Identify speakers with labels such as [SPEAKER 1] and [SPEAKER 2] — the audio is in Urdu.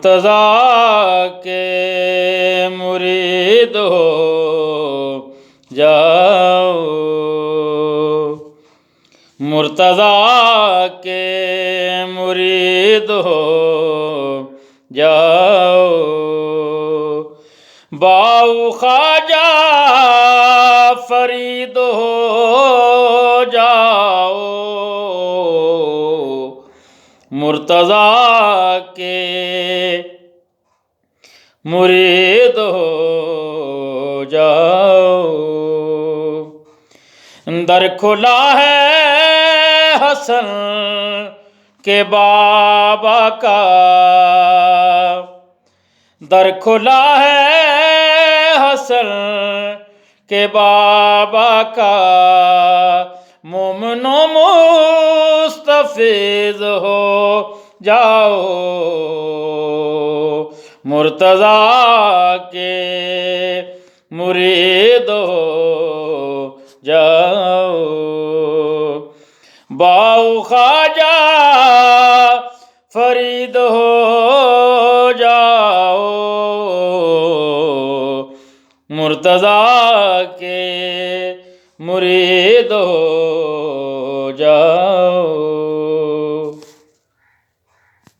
[SPEAKER 1] مرتضیٰ کے مرید ہو جاؤ، مرتضیٰ کے مرید ہو جاؤ، باؤ خواجہ فرید ہو جاؤ، مرتضیٰ کے مرید ہو جاؤ۔ در کھلا ہے حسن کے بابا کا، در کھلا ہے حسن کے بابا کا، مومن و مستفیض ہو جاؤ، مرتضیٰ کے مرید ہو جاؤ، باؤ خواجہ فرید ہو جاؤ، مرتضیٰ کے مرید ہو جاؤ۔